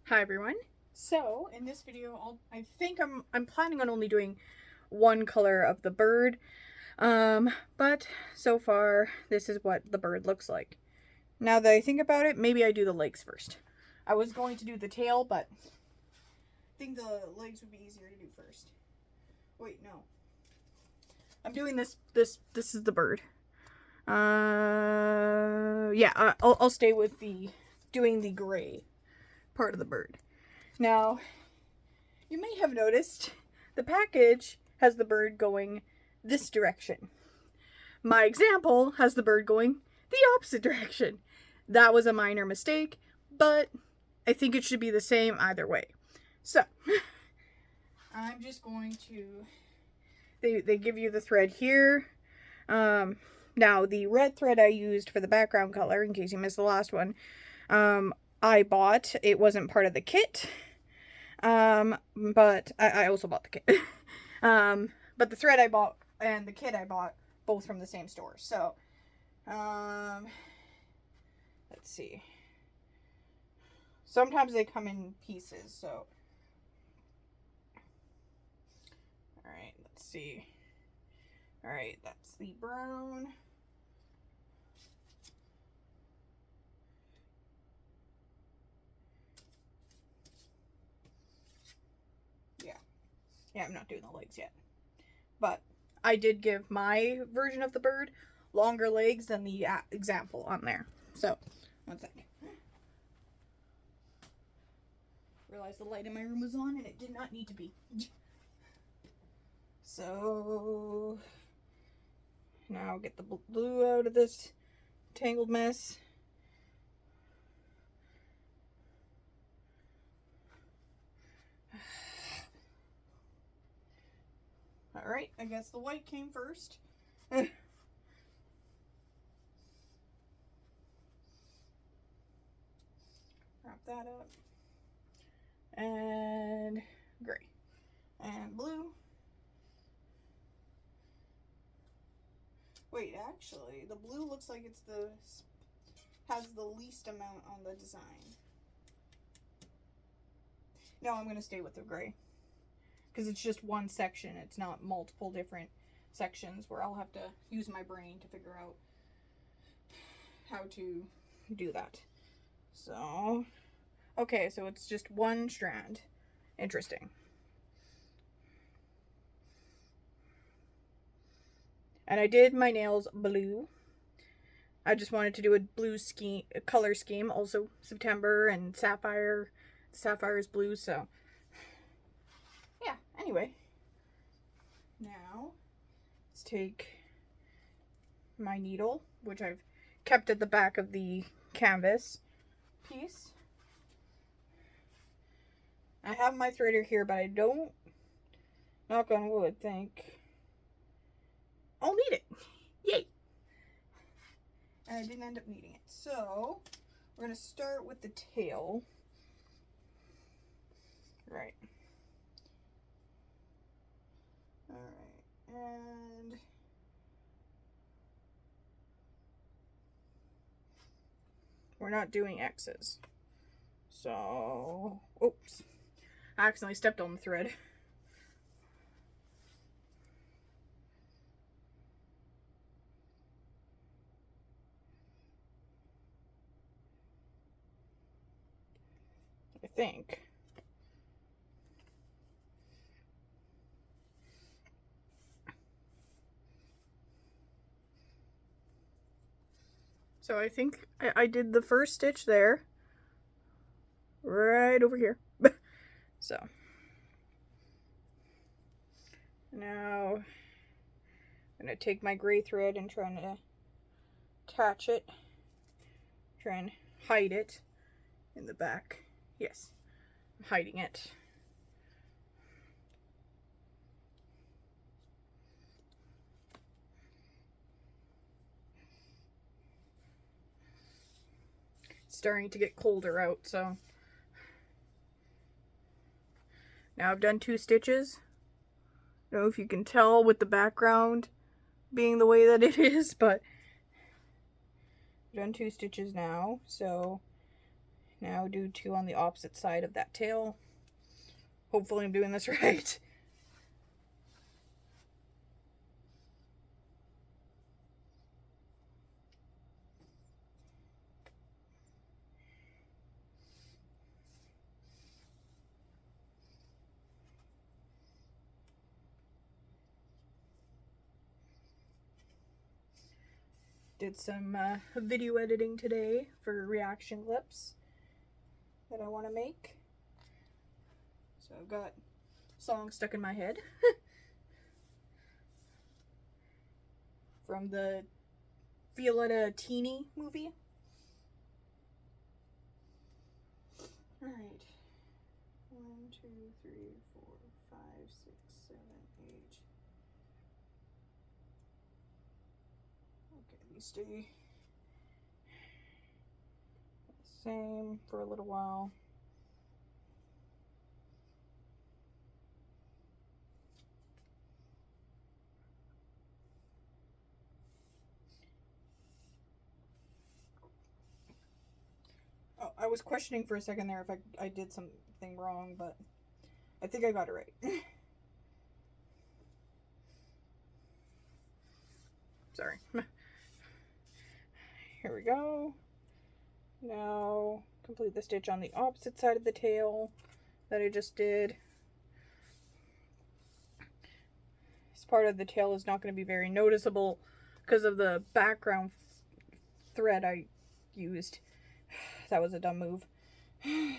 Hi everyone. So in this video, I think I'm planning on only doing one color of the bird. But so far this is what the bird looks like. Now that I think about it, maybe I do the legs first. I was going to do the tail, but I think the legs would be easier to do first. Wait, no. I'm doing this is the bird. Yeah, I'll stay with doing the gray part of the bird. Now, you may have noticed the package has the bird going this direction. My example has the bird going the opposite direction. That was a minor mistake, but I think it should be the same either way. So, I'm just going to... They give you the thread here. Now, the red thread I used for the background color, in case you missed the last one, I bought. It wasn't part of the kit. But I also bought the kit. But the thread I bought and the kit I bought both from the same store. So, let's see. Sometimes they come in pieces, so. Alright, let's see. Alright, that's the brown. Yeah, I'm not doing the legs yet. But I did give my version of the bird longer legs than the example on there. So, one second. Realized the light in my room was on and it did not need to be. So, now get the blue out of this tangled mess. Alright, I guess the white came first. Wrap that up. And gray. And blue. Wait, actually, the blue looks like it's has the least amount on the design. No, I'm going to stay with the gray. Because it's just one section. It's not multiple different sections where I'll have to use my brain to figure out how to do that. So, okay, so it's just one strand. Interesting. And I did my nails blue. I just wanted to do a blue scheme, a color scheme. Also September and sapphire. Sapphire is blue, so yeah, anyway. Now, let's take my needle, which I've kept at the back of the canvas piece. I have my threader here, but I don't, knock on wood, think I'll need it. Yay! And I didn't end up needing it. So, we're going to start with the tail. Right. Alright, and we're not doing X's. So, oops. I accidentally stepped on the thread. I think. So I think I did the first stitch there. Right over here. So. Now, I'm going to take my gray thread and try to attach it. Try and hide it in the back. Yes, I'm hiding it. It's starting to get colder out, so. Now I've done 2 stitches. I don't know if you can tell with the background being the way that it is, but I've done 2 stitches now, so Now do 2 on the opposite side of that tail. Hopefully I'm doing this right. Did some video editing today for reaction clips that I want to make. So I've got songs stuck in my head from the Violetta Teeny movie. Alright. 1, 2, 3, 4, 5, 6, 7, 8. Okay, these stay the same for a little while. Oh, I was questioning for a second there if I did something wrong, but I think I got it right. Sorry. Here we go. Now complete the stitch on the opposite side of the tail that I just did. This part of the tail is not going to be very noticeable because of the background thread I used. That was a dumb move. And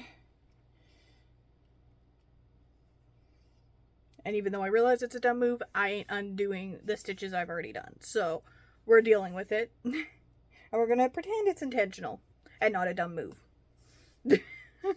even though I realize it's a dumb move, I ain't undoing the stitches I've already done. So we're dealing with it. And we're going to pretend it's intentional and not a dumb move. Now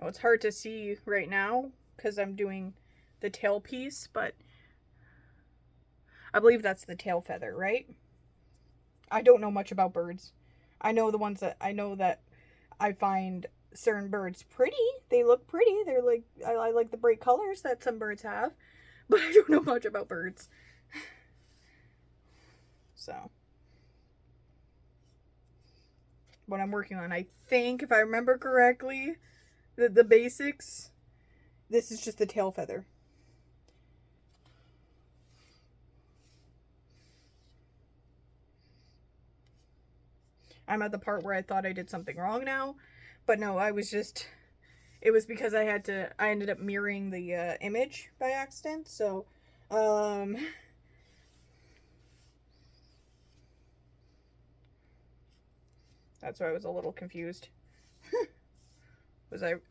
it's hard to see right now because I'm doing the tail piece, but I believe that's the tail feather, right? I don't know much about birds. I know the ones that I find certain birds pretty. They look pretty. They're like, I like the bright colors that some birds have, but I don't know much about birds. So what I'm working on, I think, if I remember correctly, the basics, this is just the tail feather. I'm at the part where I thought I did something wrong now, but no, it was because I ended up mirroring the image by accident, so, that's why I was a little confused.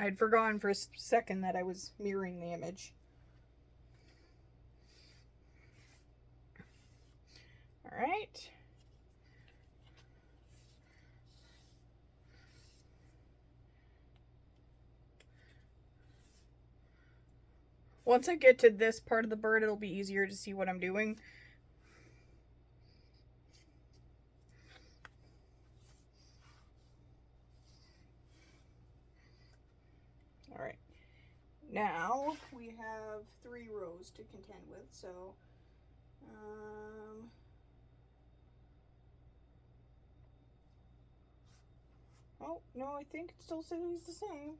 I'd forgotten for a second that I was mirroring the image. Alright. Once I get to this part of the bird, it'll be easier to see what I'm doing. Alright. Now, we have 3 rows to contend with, so, oh, no, I think it still stays the same.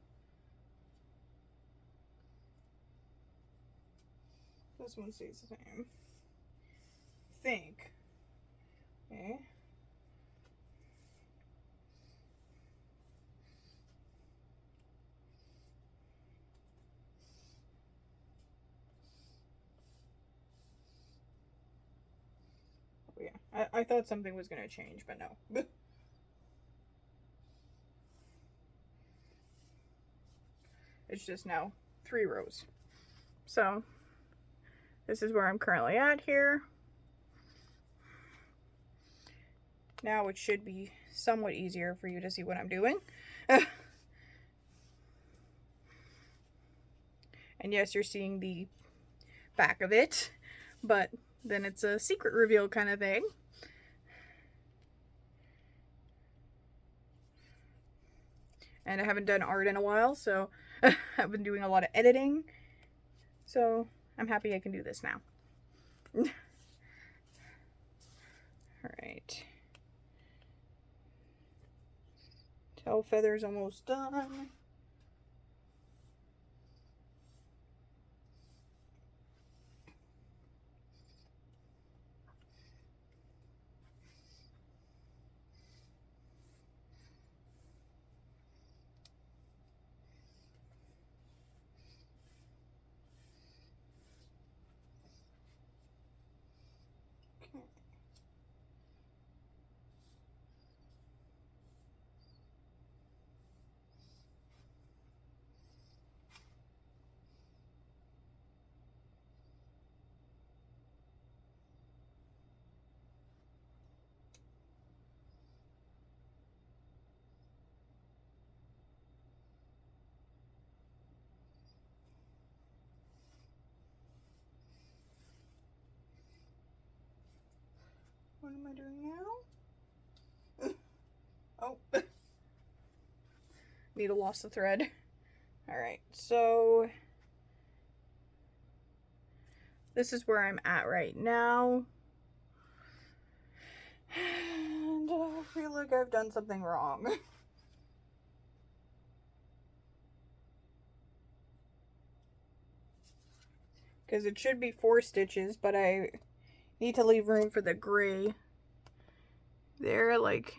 This one stays the same. I think. Okay. Oh, yeah. I thought something was going to change, but no. It's just now 3 rows. So, this is where I'm currently at here. Now it should be somewhat easier for you to see what I'm doing. And yes, you're seeing the back of it, but then it's a secret reveal kind of thing. And I haven't done art in a while, so I've been doing a lot of editing. So I'm happy I can do this now. Alright. Tail feather's almost done. Okay. What am I doing now? Oh. Needle lost the thread. Alright, so this is where I'm at right now. And I feel like I've done something wrong. Because it should be 4 stitches, but I need to leave room for the gray. There, like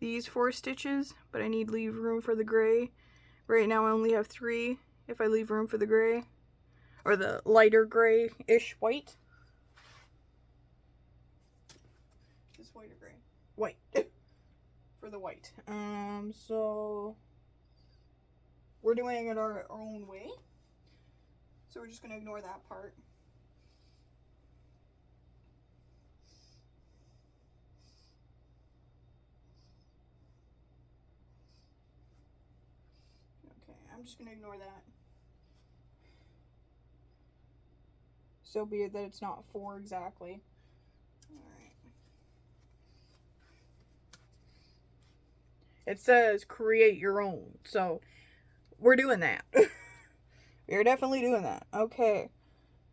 these 4 stitches, but I need to leave room for the gray. Right now I only have 3 if I leave room for the gray. Or the lighter gray-ish white. Is this white or gray? White. For the white. So we're doing it our own way. So we're just going to ignore that part. Okay, I'm just going to ignore that. So be it that it's not 4 exactly. Alright. It says create your own. So we're doing that. We're definitely doing that. Okay.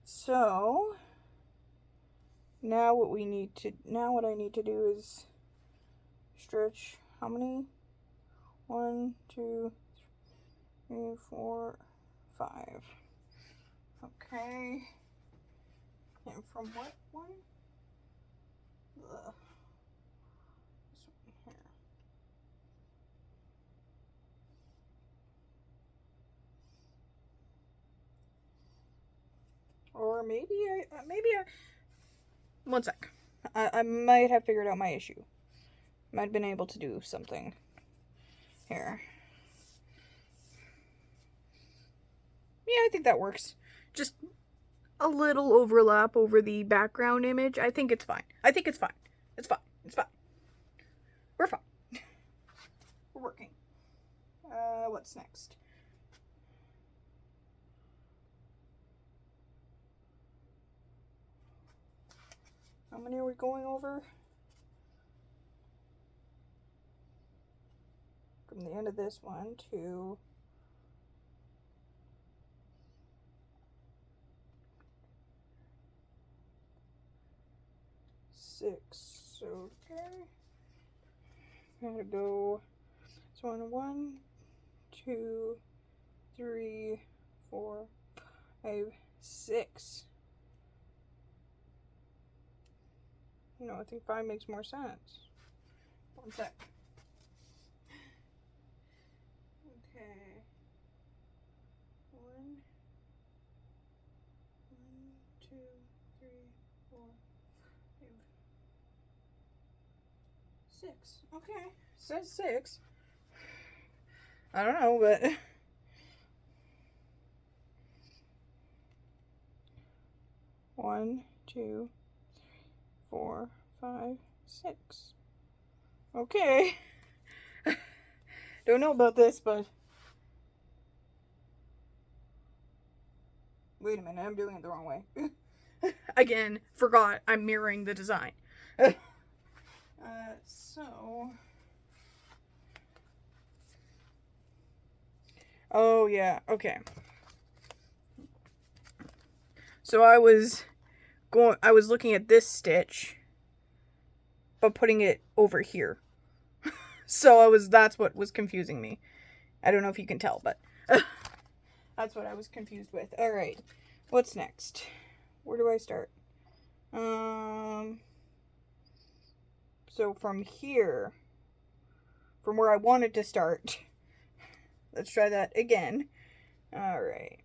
So now what I need to do is stretch how many? 1, 2, 3, 4, 5. Okay. And from what one? This one here. Or maybe I, one sec. I might have figured out my issue. Might have been able to do something here. Yeah, I think that works. Just a little overlap over the background image. I think it's fine. I think it's fine. It's fine. It's fine. We're fine. We're working. What's next? How many are we going over? From the end of this one to six. Okay. Gotta go. So on 1, 2, 3, 4, 5, 6. No, I think 5 makes more sense. One sec. Okay. 1, 2, 3, 4, 5, 6. Okay. Says 6. I don't know, but 1, 2, 4, 5, 6. Okay. Don't know about this, but wait a minute, I'm doing it the wrong way. Again, forgot I'm mirroring the design. So Oh, yeah. Okay. So I was looking at this stitch, but putting it over here. So that's what was confusing me. I don't know if you can tell, but that's what I was confused with. All right. What's next? Where do I start? So from here, from where I wanted to start, let's try that again. All right.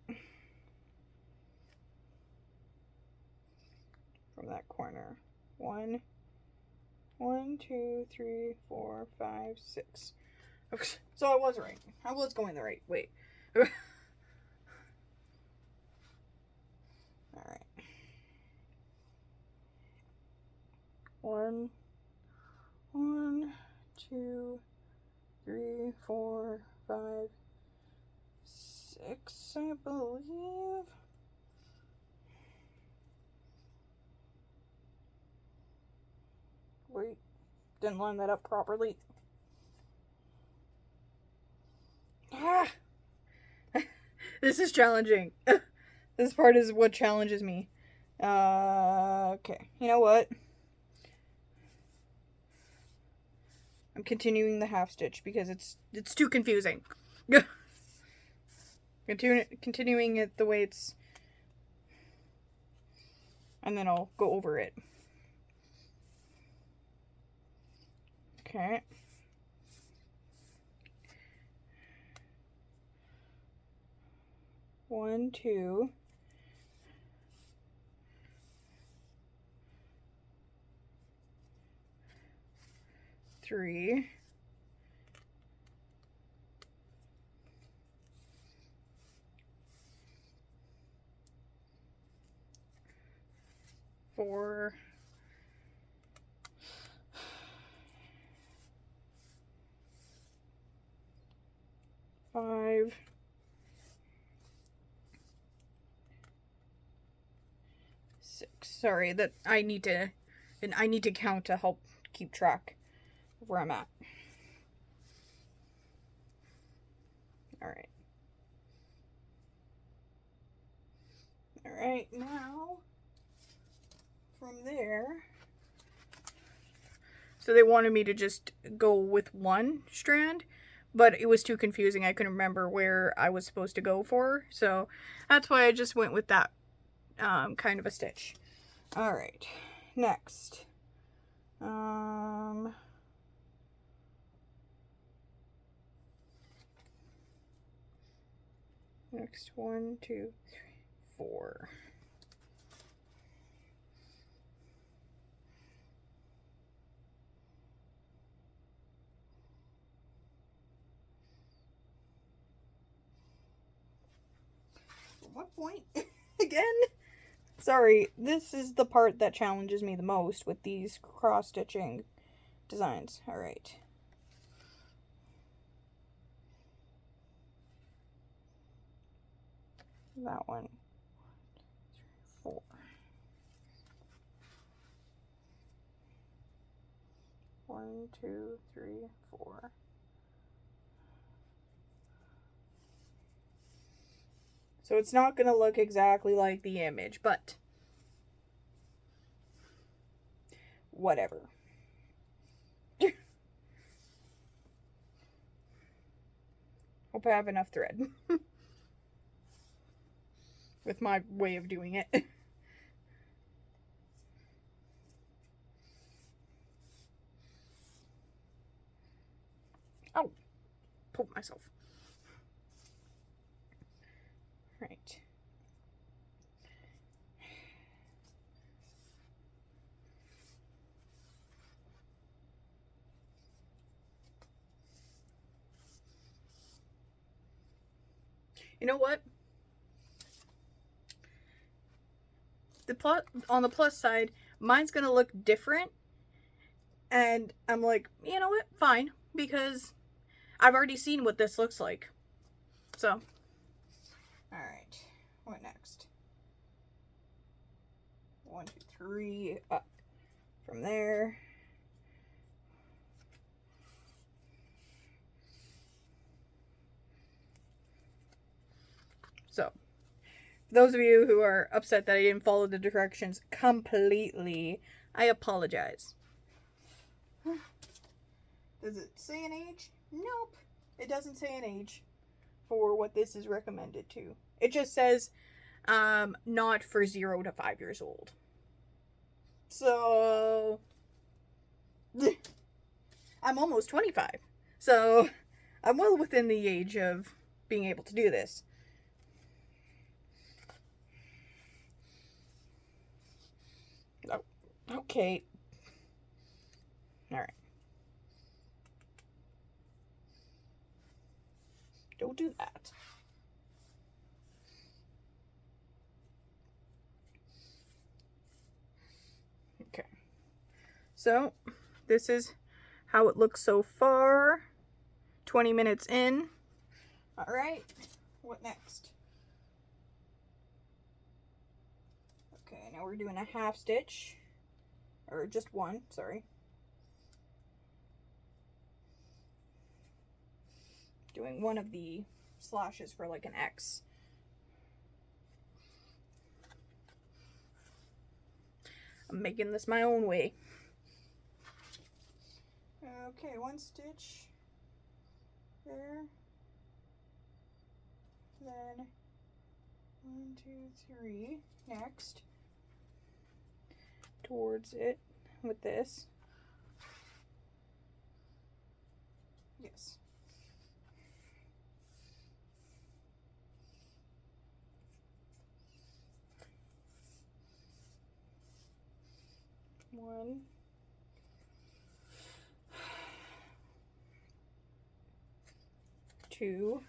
From that corner. 1, 2, 3, 4, 5, 6. Okay. So I was right. I was going the right way. All right. 1, 2, 3, 4, 5, 6, I believe. Wait, didn't line that up properly. Ah! This is challenging. This part is what challenges me. Okay. You know what? I'm continuing the half stitch because it's too confusing. Continuing it the way it's, and then I'll go over it. Okay. One, 2. 3. 4. 5. 6. Sorry, that I need to count to help keep track of where I'm at. All right. All right, now from there, so they wanted me to just go with one strand, but it was too confusing. I couldn't remember where I was supposed to go for, so that's why I just went with that kind of a stitch. All right, next. Next, 1, 2, 3, 4. What point? Again? Sorry, this is the part that challenges me the most with these cross-stitching designs. All right. That one. 4. One, 2, 3, 4. So it's not going to look exactly like the image, but whatever. Hope I have enough thread with my way of doing it. Oh, pulled myself. Right. You know what? On the plus side, mine's gonna look different, and I'm like, you know what? Fine, because I've already seen what this looks like. So, all right, what next? 1, 2, 3, up from there. So, for those of you who are upset that I didn't follow the directions completely, I apologize. Does it say an age? Nope. It doesn't say an age for what this is recommended to. It just says not for 0 to 5 years old. So I'm almost 25. So I'm well within the age of being able to do this. Oh, okay. All right. Don't do that. Okay. So this is how it looks so far. 20 minutes in. All right. What next? Okay, now we're doing a half stitch. Or just one, sorry. Doing one of the slashes for like an X. I'm making this my own way. Okay, one stitch there. Then 1, 2, 3. Next, towards it with this. Yes. One. Two.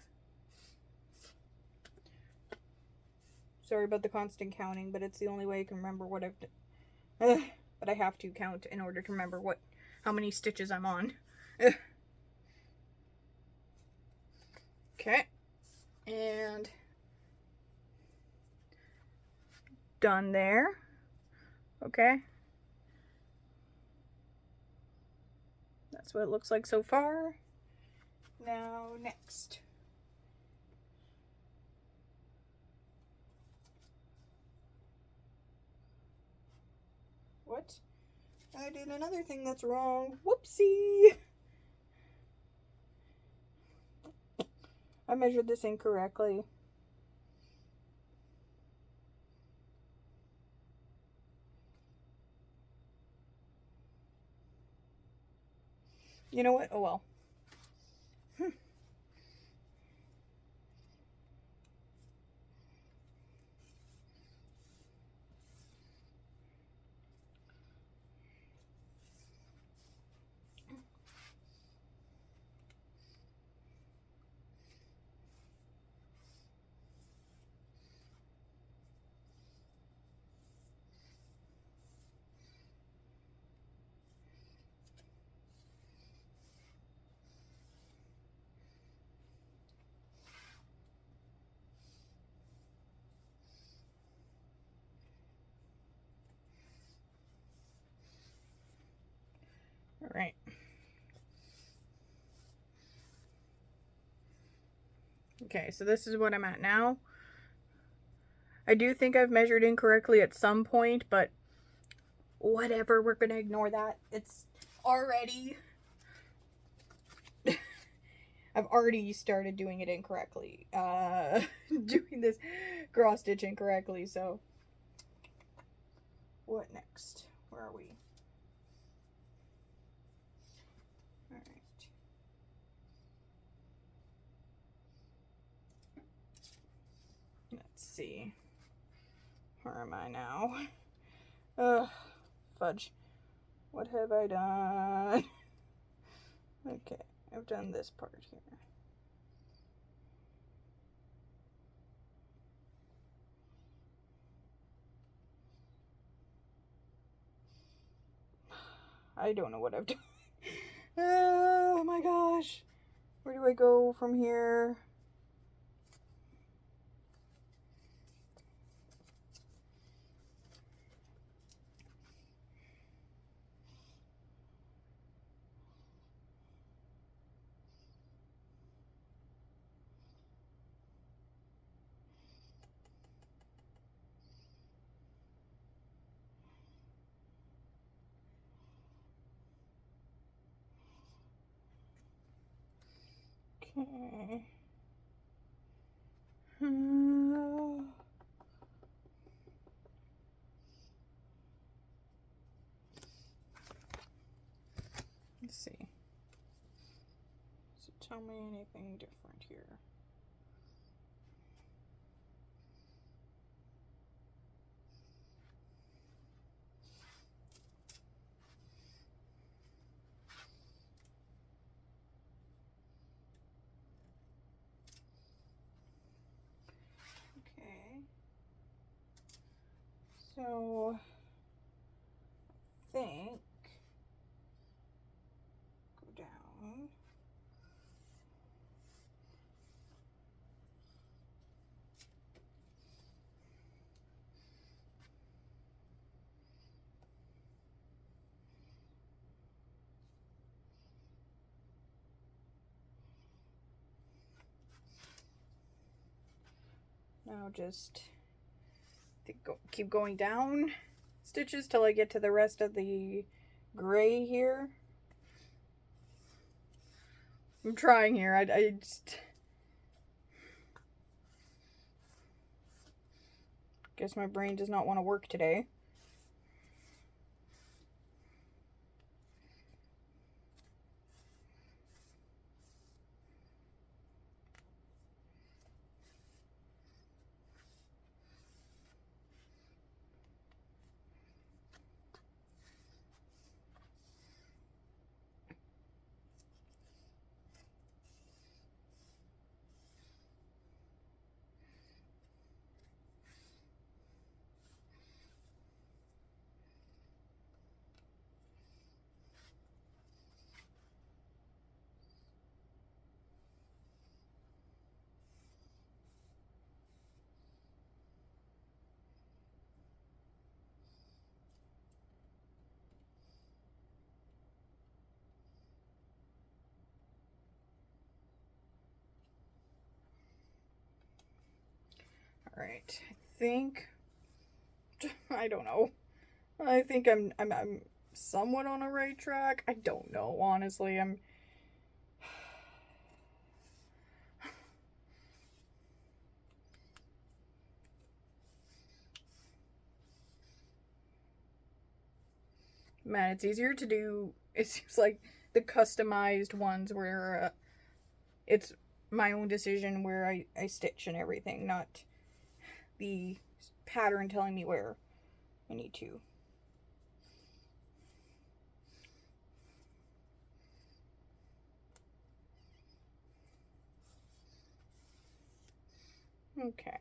Sorry about the constant counting, but it's the only way I can remember what I've done. But I have to count in order to remember how many stitches I'm on. Okay. And done there. Okay. That's what it looks like so far. Now, next. What? I did another thing that's wrong. Whoopsie! I measured this incorrectly. You know what? Oh well. All right. Okay, so this is what I'm at now. I do think I've measured incorrectly at some point, but whatever, we're gonna ignore that. It's already... I've already started doing it incorrectly. Doing this cross stitch incorrectly, so... What next? Where are we? Alright. Let's see. Where am I now? Ugh, fudge. What have I done? Okay, I've done this part here. I don't know what I've done. Oh my gosh. Where do I go from here? Okay. Let's see. So tell me anything different here. Okay. So I think go down. Now just keep going down stitches till I get to the rest of the gray here. I'm trying here. I just guess my brain does not want to work today. All right. I think I don't know. I think I'm somewhat on a right track. I don't know, honestly. Man, it's easier to do. It seems like the customized ones where it's my own decision where I stitch and everything, not the pattern telling me where I need to. Okay.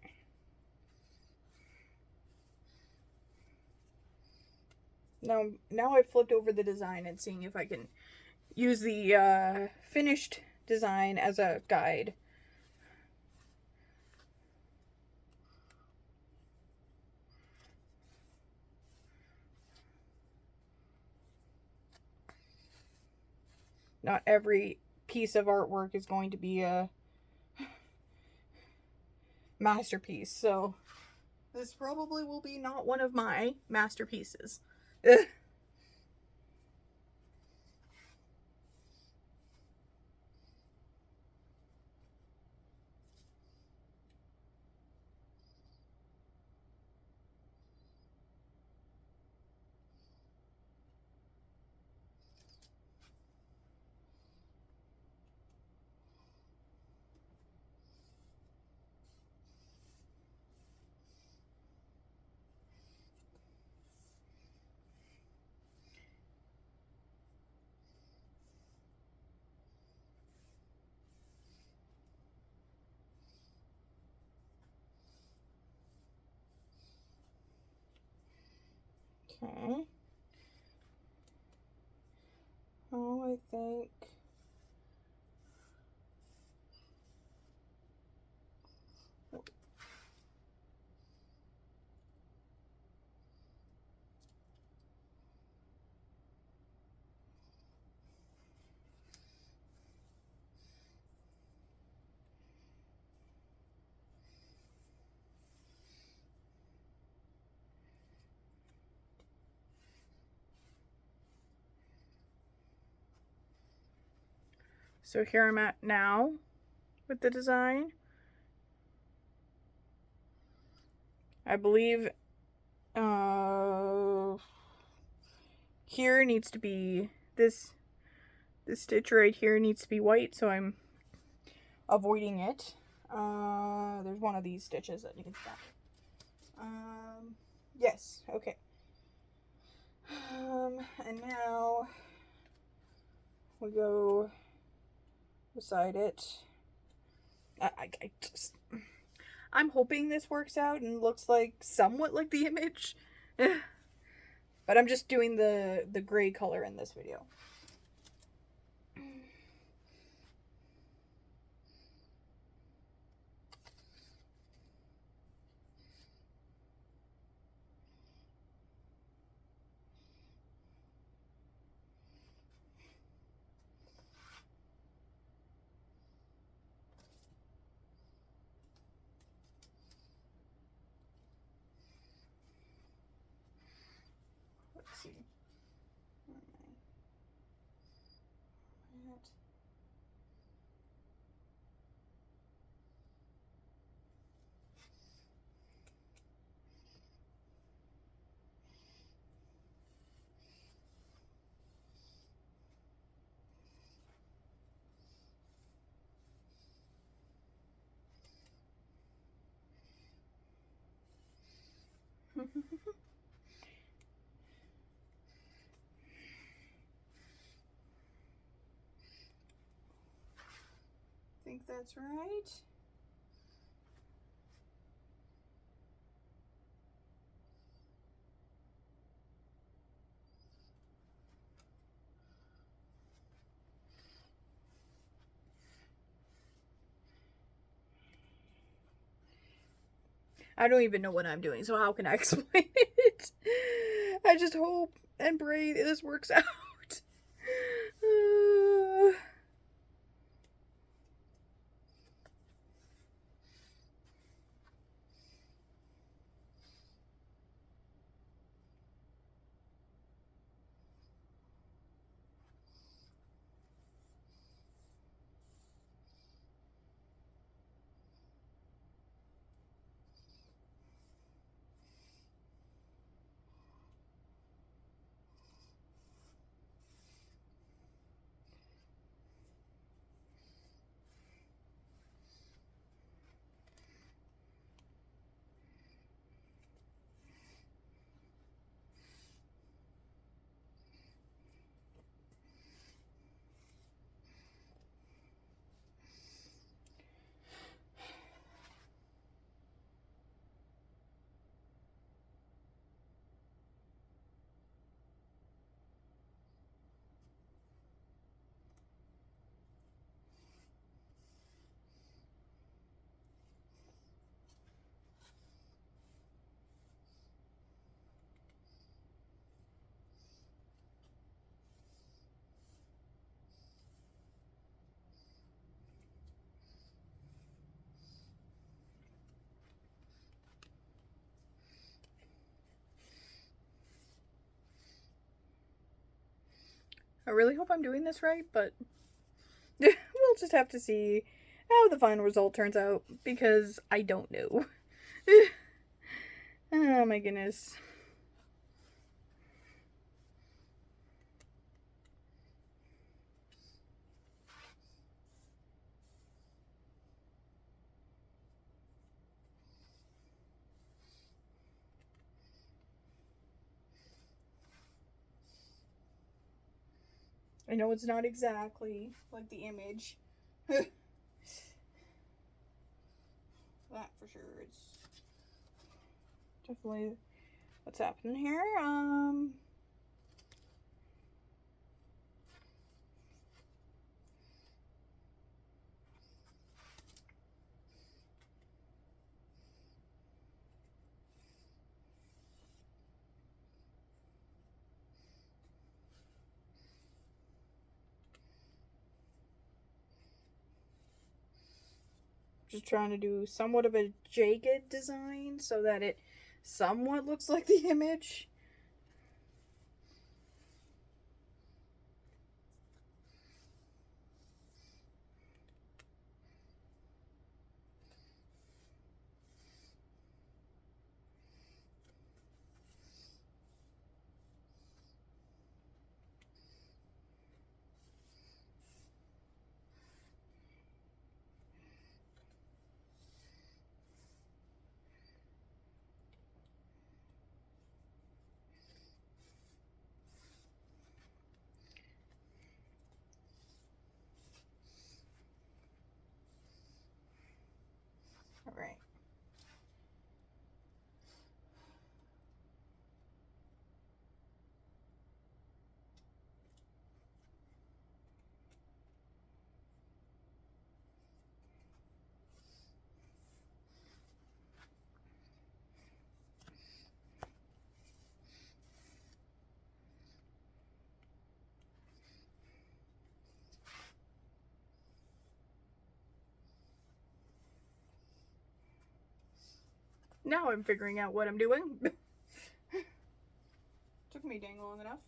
Now I've flipped over the design and seeing if I can use the finished design as a guide. Not every piece of artwork is going to be a masterpiece, so this probably will be not one of my masterpieces. Okay. Oh, I think. So here I'm at now. with the design. I believe here needs to be this stitch right here needs to be white, so I'm avoiding it. There's one of these stitches that needs that. Yes, okay. And now we go beside it. I'm hoping this works out and looks like somewhat like the image. But I'm just doing the gray color in this video. Let's see. Think that's right. I don't even know what I'm doing, so how can I explain it? I just hope and pray this works out. I really hope I'm doing this right, but we'll just have to see how the final result turns out, because I don't know. Oh my goodness. I know it's not exactly like the image. That for sure. It's definitely what's happening here. Just trying to do somewhat of a jagged design so that it somewhat looks like the image. Now I'm figuring out what I'm doing. Took me dang long enough.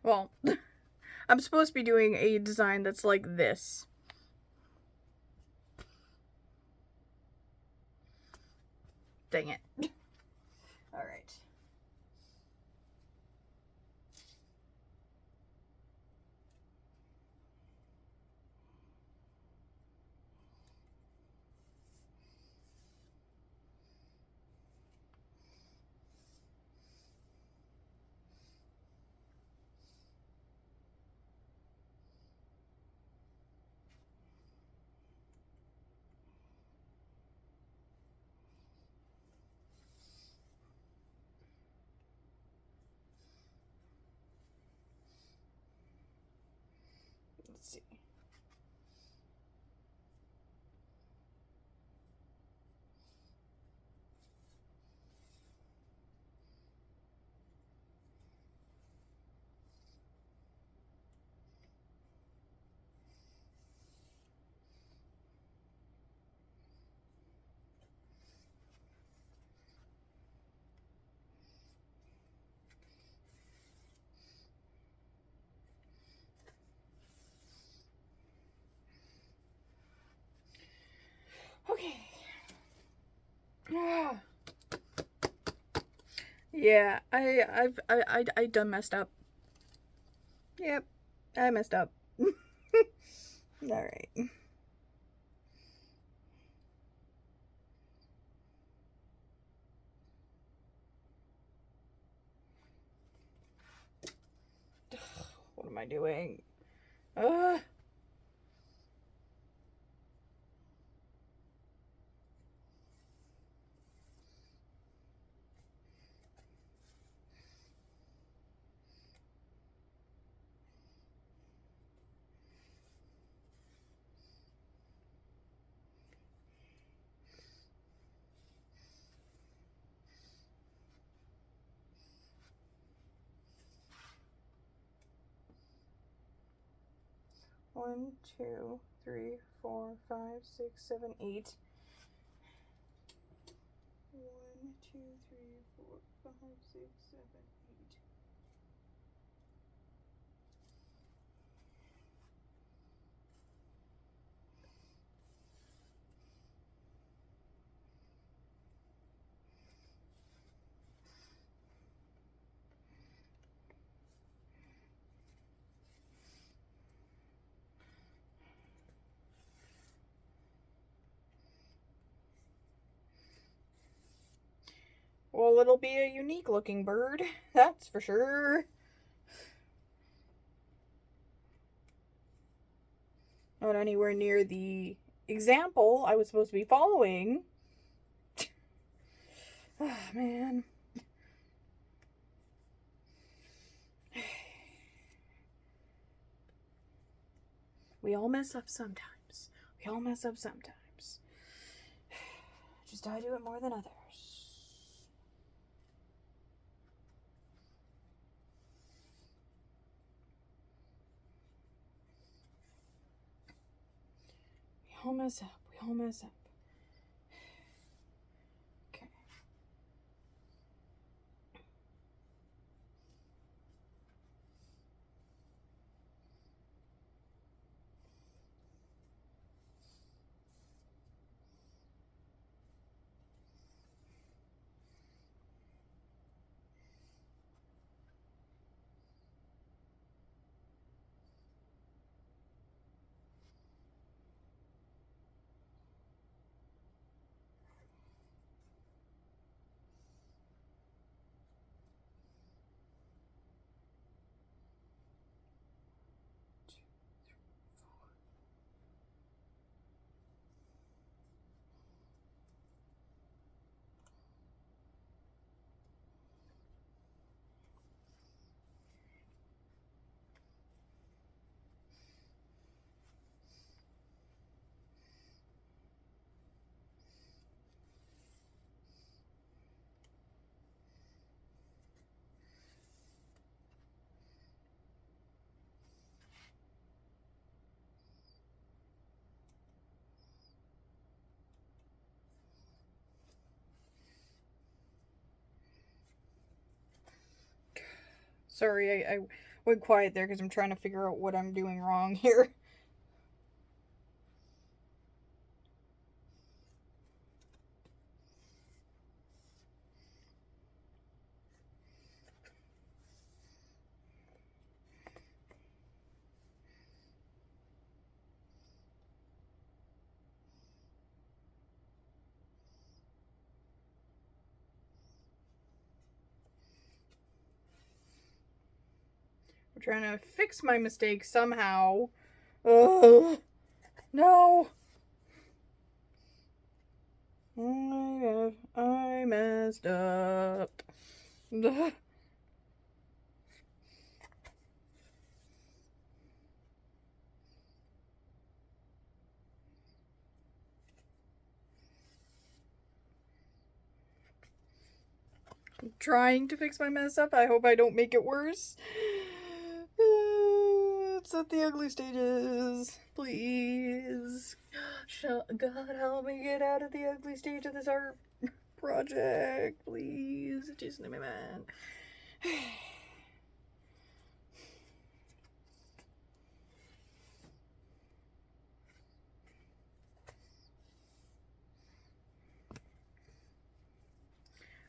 Well, I'm supposed to be doing a design that's like this. Dang it. All right. Let's see. Okay. Yeah, I done messed up. Yep, I messed up. All right. What am I doing? Ugh. One, two, three, 4, 5, 6, 7, 8. 1, 2, 3, 4, 5, 6, 7, 8. Well, it'll be a unique looking bird, that's for sure. Not anywhere near the example I was supposed to be following. Oh, man. We all mess up sometimes. We all mess up sometimes. Just I do it more than others. We all mess up. We all mess up. Okay. Sorry, I went quiet there because I'm trying to figure out what I'm doing wrong here. I'm trying to fix my mistake somehow. Ugh. No. I messed up. I'm trying to fix my mess up. I hope I don't make it worse. It's at the ugly stages. Please. God help me get out of the ugly stage of this art project. Please. Just let me, man.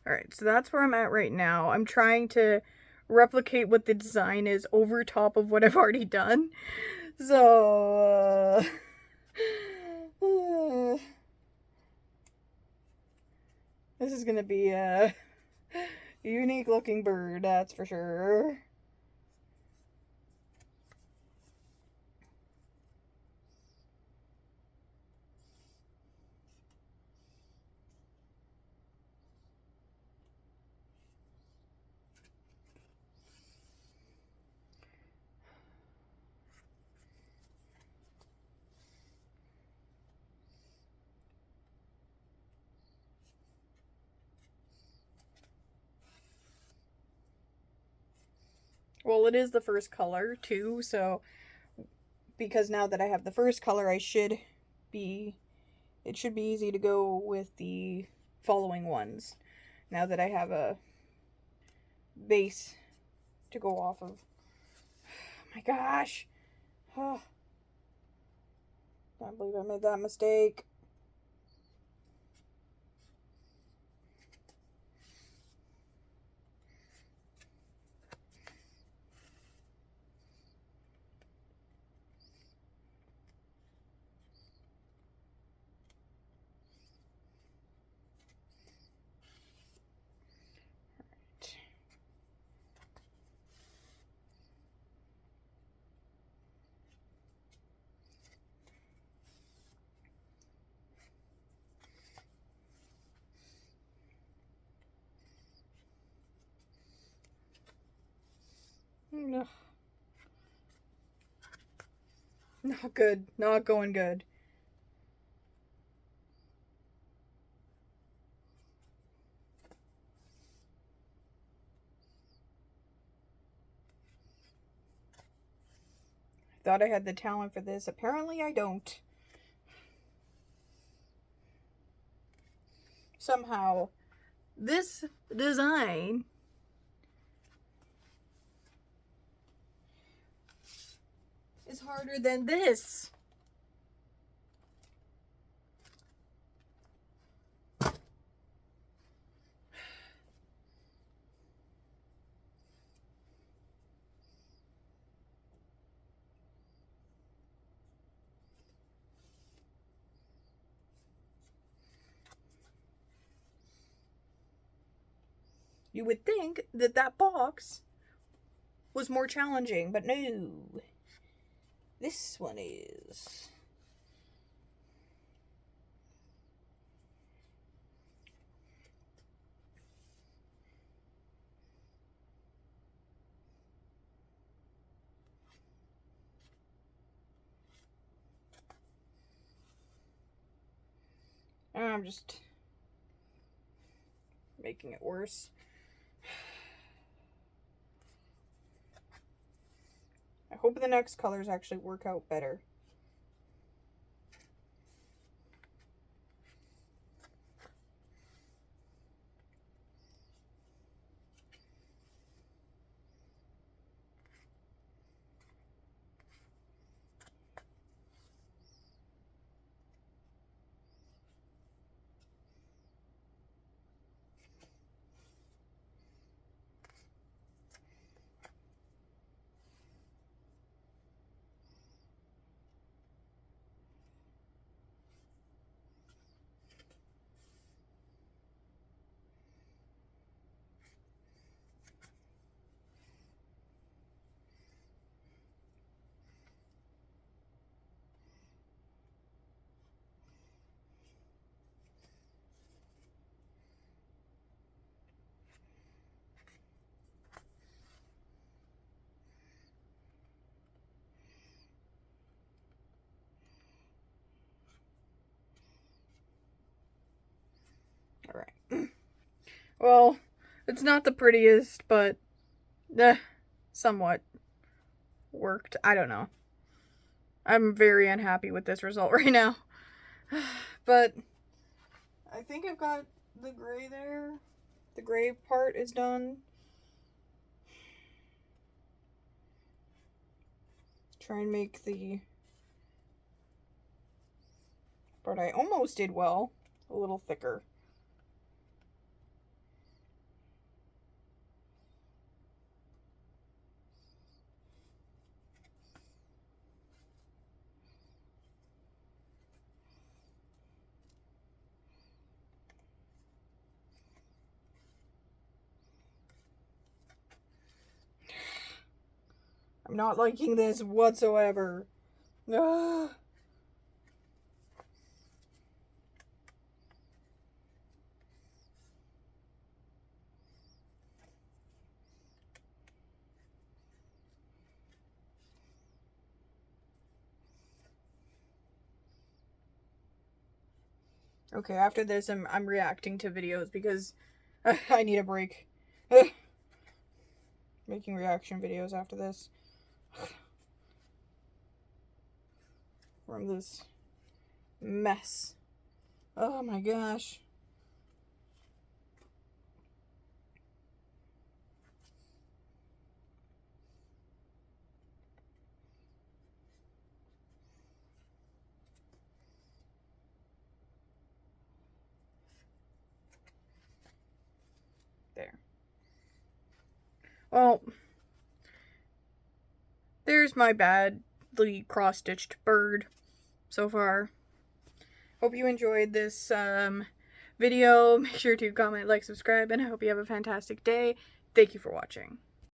Alright, so that's where I'm at right now. I'm trying to replicate what the design is over top of what I've already done. So, this is gonna be a unique looking bird, that's for sure. Well, it is the first color, too, so because now that I have the first color, it should be easy to go with the following ones. Now that I have a base to go off of. Oh my gosh! Oh, can't believe I made that mistake. No. Not good. Not going good. I thought I had the talent for this. Apparently I don't. Somehow, this design is harder than this. You would think that that box was more challenging, but no. This one is. I'm just making it worse. I hope the next colors actually work out better. Well, it's not the prettiest, but somewhat worked. I don't know. I'm very unhappy with this result right now. But I think I've got the gray there. The gray part is done. Try and make the part I almost did well a little thicker. I'm not liking this whatsoever. Ah. Okay, after this, I'm reacting to videos because I need a break. Making reaction videos after this. From this mess. Oh my gosh. There. Well, there's my badly cross-stitched bird so far. Hope you enjoyed this video. Make sure to comment, like, subscribe, and I hope you have a fantastic day. Thank you for watching.